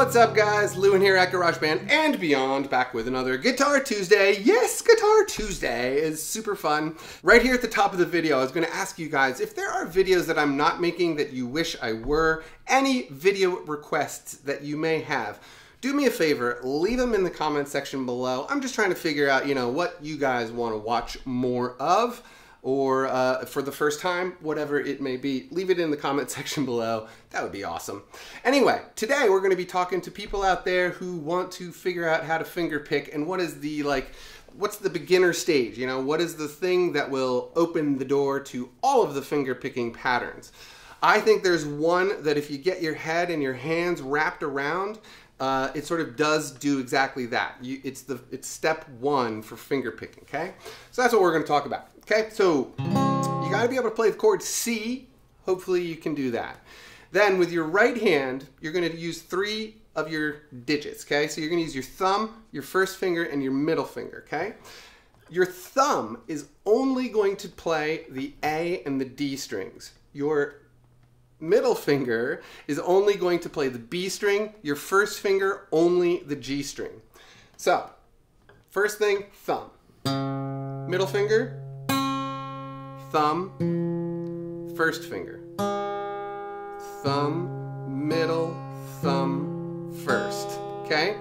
What's up guys, Lewin here at GarageBand and Beyond, back with another Guitar Tuesday. Yes, Guitar Tuesday is super fun. Right here at the top of the video, I was going to ask you guys if there are videos that I'm not making that you wish I were, any video requests that you may have. Do me a favor, leave them in the comment section below. I'm just trying to figure out, what you guys want to watch more of, or for the first time, whatever it may be. Leave it in the comment section below. That would be awesome. Anyway, today we're going to be talking to people out there who want to figure out how to finger pick and what is the, what's the beginner stage? What is the thing that will open the door to all of the finger picking patterns? I think there's one that if you get your head and your hands wrapped around, it sort of does do exactly that. It's step one for finger picking, okay? So that's what we're going to talk about, okay? So you got to be able to play the chord C. Hopefully you can do that. Then with your right hand, you're going to use 3 of your digits, okay? So you're going to use your thumb, your first finger, and your middle finger, okay? Your thumb is only going to play the A and the D strings. Your middle finger is only going to play the B string, your first finger only the G string. So, first thing, thumb. Middle finger, thumb, first finger. Thumb, middle, thumb, first. Okay?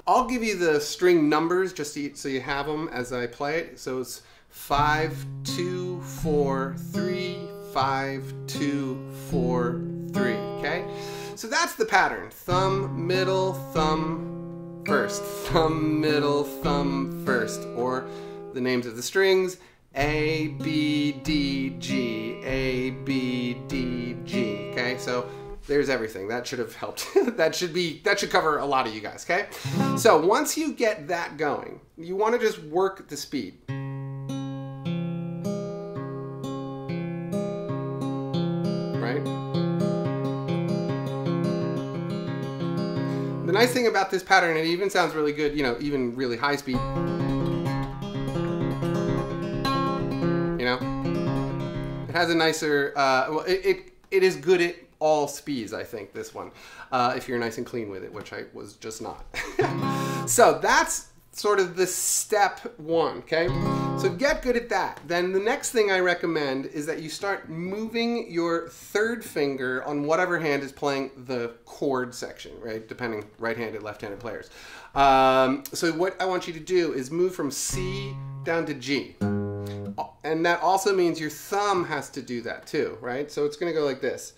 I'll give you the string numbers just so you have them as I play it. So it's 5, 2, 4, 3, 5, 2, 4, 3, okay? So that's the pattern. Thumb, middle, thumb, first. Thumb, middle, thumb, first. Or the names of the strings, A, B, D, G, A, B, D, G, okay? So there's everything. That should have helped. that should cover a lot of you guys, okay? So once you get that going, you want to just work the speed. The nice thing about this pattern, it even sounds really good, even really high speed. It has a nicer, well, it is good at all speeds, I think, this one, if you're nice and clean with it, which I was just not. So that's sort of the step one, okay? So get good at that. Then the next thing I recommend is that you start moving your third finger on whatever hand is playing the chord section, right? Depending, right-handed, left-handed players. So what I want you to do is move from C down to G. And that also means your thumb has to do that too, right? So it's gonna go like this.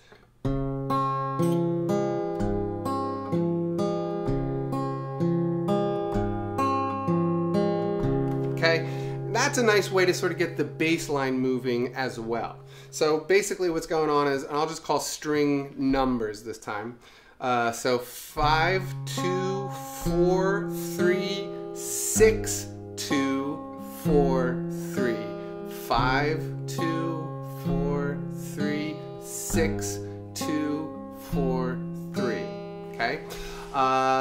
Okay, that's a nice way to sort of get the bass line moving as well. So basically what's going on is, and I'll just call string numbers this time. So 5, 2, 4, 3, 6, 2, 4, 3. 5, 2, 4, 3, 6, 2, 4, 3. Okay?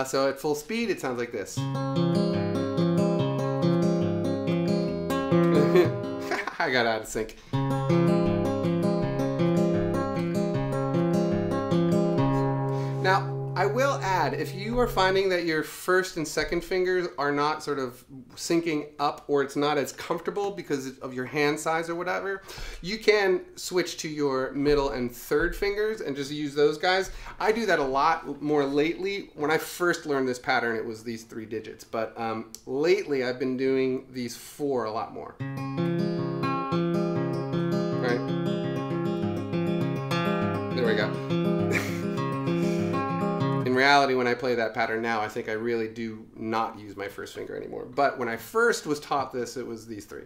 So at full speed, it sounds like this. I got out of sync. Now, I will add, if you are finding that your first and second fingers are not sort of syncing up, or it's not as comfortable because of your hand size or whatever, you can switch to your middle and third fingers and just use those guys. I do that a lot more lately. When I first learned this pattern, it was these 3 digits, but lately I've been doing these 4 a lot more. Right? There we go. In reality, when I play that pattern now, I think I really do not use my first finger anymore. But when I first was taught this, it was these 3.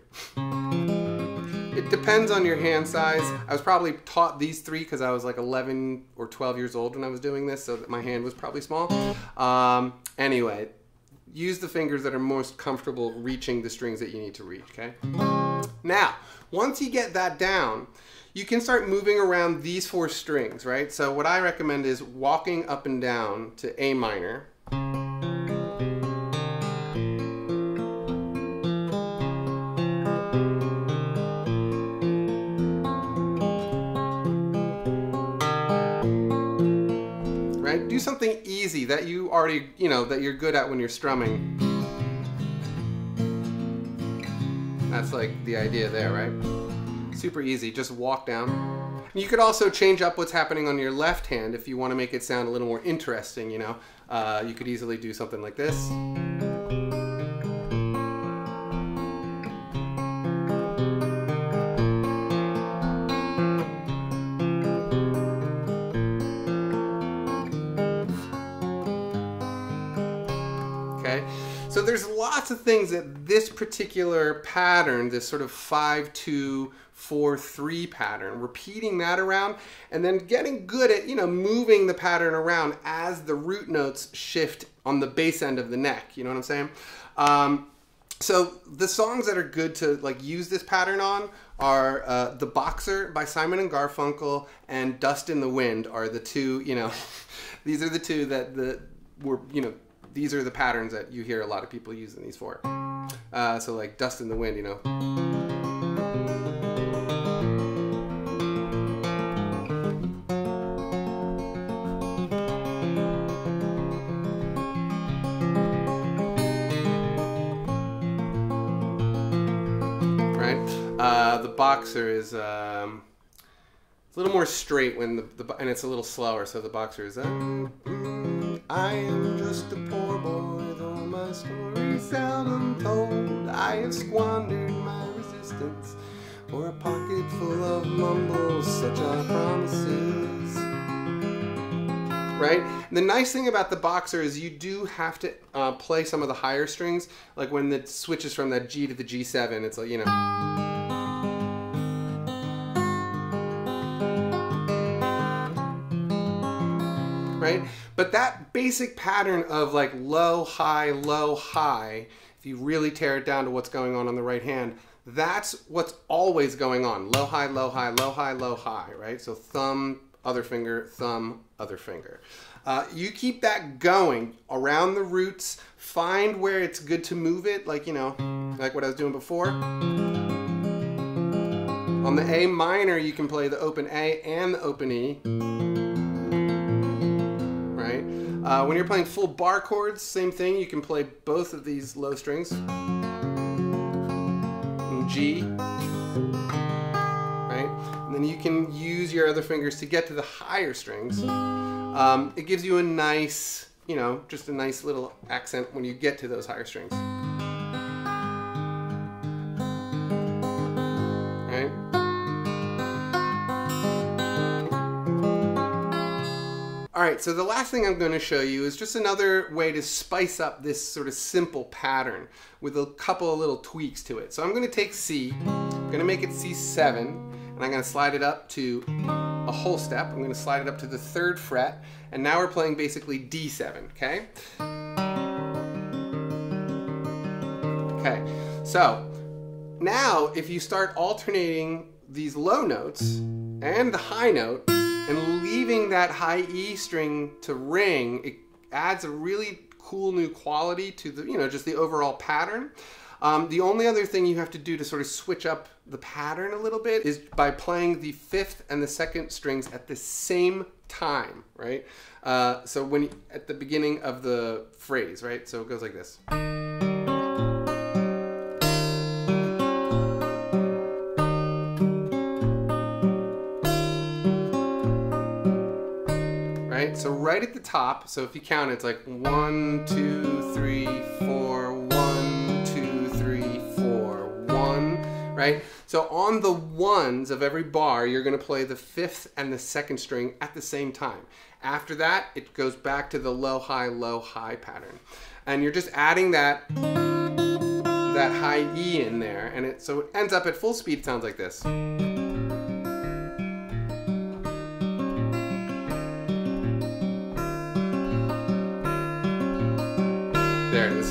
It depends on your hand size. I was probably taught these 3 because I was like 11 or 12 years old when I was doing this, so that my hand was probably small. Anyway, use the fingers that are most comfortable reaching the strings that you need to reach, okay? Now, once you get that down, you can start moving around these 4 strings, right? So what I recommend is walking up and down to A minor. Right? Do something easy easy that you already, that you're good at when you're strumming. That's like the idea there, right? Super easy, just walk down. You could also change up what's happening on your left hand if you want to make it sound a little more interesting, you could easily do something like this. Okay, so there's lots of things that this particular pattern, this sort of 5-2-4-3 pattern, repeating that around and then getting good at, moving the pattern around as the root notes shift on the bass end of the neck. You know what I'm saying? So the songs that are good to like use this pattern on are The Boxer by Simon and Garfunkel and Dust in the Wind are the two, these are the two that these are the patterns that you hear a lot of people using these for. So like Dust in the Wind, Right? The Boxer is it's a little more straight when and it's a little slower, so the Boxer is I am just a poor boy, though my story's seldom told. I have squandered my resistance for a pocket full of mumbles, such are promises. Right? And the nice thing about the Boxer is you do have to play some of the higher strings, like when it switches from that G to the G7, it's like, right? But that basic pattern of like low, high, if you really tear it down to what's going on the right hand, that's what's always going on. Low, high, low, high, low, high, low, high, right? So thumb, other finger, thumb, other finger. You keep that going around the roots, find where it's good to move it, like, like what I was doing before. On the A minor, you can play the open A and the open E. When you're playing full bar chords, same thing. You can play both of these low strings. And G. Right? And then you can use your other fingers to get to the higher strings. It gives you a nice, just a nice little accent when you get to those higher strings. Right? Alright, so the last thing I'm going to show you is just another way to spice up this sort of simple pattern with a couple of little tweaks to it. So I'm going to take C, I'm going to make it C7, and I'm going to slide it up to a whole step. I'm going to slide it up to the 3rd fret, and now we're playing basically D7, okay? Okay, so now if you start alternating these low notes and the high note, and leaving that high E string to ring, it adds a really cool new quality to the, just the overall pattern. The only other thing you have to do to sort of switch up the pattern a little bit is by playing the 5th and the 2nd strings at the same time, right? So when at the beginning of the phrase, right? So it goes like this. So right at the top, so if you count, it's like 1, 2, 3, 4, 1, 2, 3, 4, 1, right? So on the ones of every bar, you're going to play the 5th and the 2nd string at the same time. After that, it goes back to the low, high pattern. And you're just adding that high E in there, and so it ends up at full speed, it sounds like this. There it is.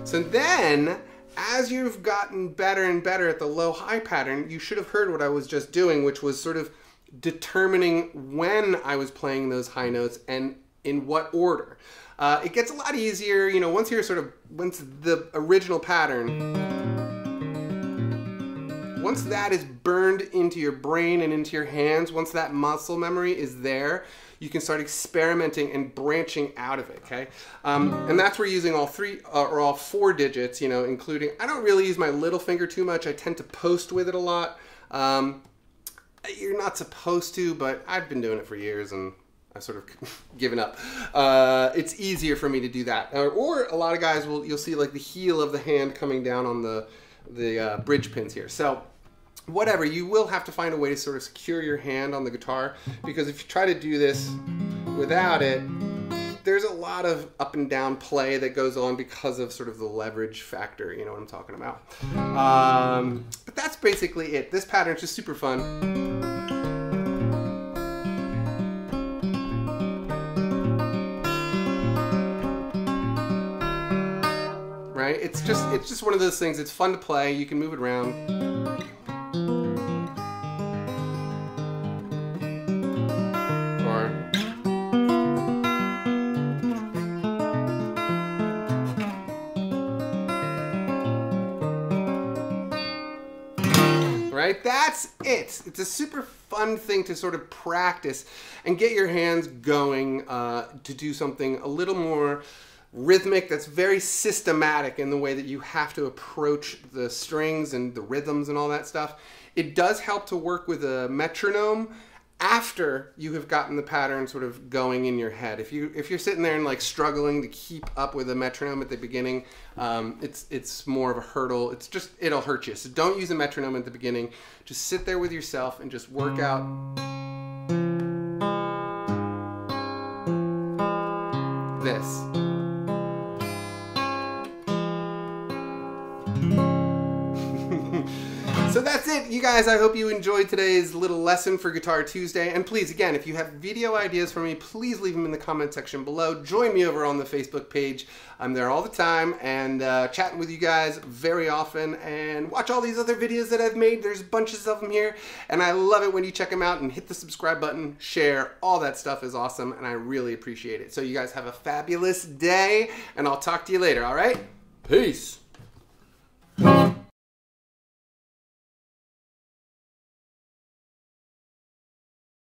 So then, as you've gotten better and better at the low-high pattern, you should have heard what I was just doing, which was sort of determining when I was playing those high notes and in what order. It gets a lot easier, once the original pattern. once that is burned into your brain and into your hands, once that muscle memory is there, you can start experimenting and branching out of it, okay? And that's where using all three or all four digits, you know, including, I don't really use my little finger too much. I tend to post with it a lot. You're not supposed to, but I've been doing it for years and I've sort of given up. It's easier for me to do that. Or a lot of guys you'll see like the heel of the hand coming down on the bridge pins here. So whatever, you will have to find a way to sort of secure your hand on the guitar, because if you try to do this without it, there's a lot of up and down play that goes on because of sort of the leverage factor, you know what I'm talking about. But that's basically it. This pattern is just super fun. Right? It's just one of those things. It's fun to play. You can move it around. Right? That's it. It's a super fun thing to sort of practice and get your hands going to do something a little more rhythmic, that's very systematic in the way that you have to approach the strings and the rhythms and all that stuff. It does help to work with a metronome after you have gotten the pattern sort of going in your head. If you're sitting there and like struggling to keep up with a metronome at the beginning, it's more of a hurdle. It'll hurt you. So don't use a metronome at the beginning. Just sit there with yourself and just work out this. So that's it, you guys. I hope you enjoyed today's little lesson for Guitar Tuesday. And please, again, if you have video ideas for me, please leave them in the comment section below. Join me over on the Facebook page. I'm there all the time and chatting with you guys very often. And watch all these other videos that I've made. There's bunches of them here. And I love it when you check them out and hit the subscribe button, share. All that stuff is awesome and I really appreciate it. So you guys have a fabulous day and I'll talk to you later, all right? Peace.